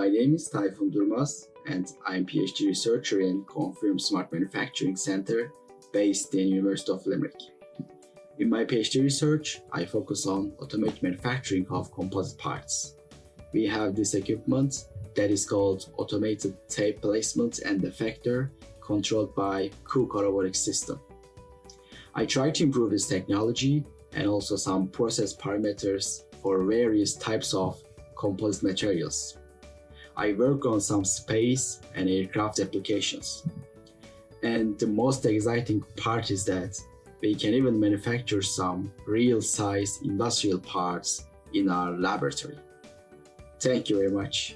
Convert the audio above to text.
My name is Tayfun Durmaz, and I'm PhD researcher in Confirm Smart Manufacturing Center based in University of Limerick. In my PhD research, I focus on automated manufacturing of composite parts. We have this equipment that is called automated tape placement and effector, controlled by Cook robotic system. I try to improve this technology and also some process parameters for various types of composite materials. I work on some space and aircraft applications. And the most exciting part is that we can even manufacture some real-size industrial parts in our laboratory. Thank you very much.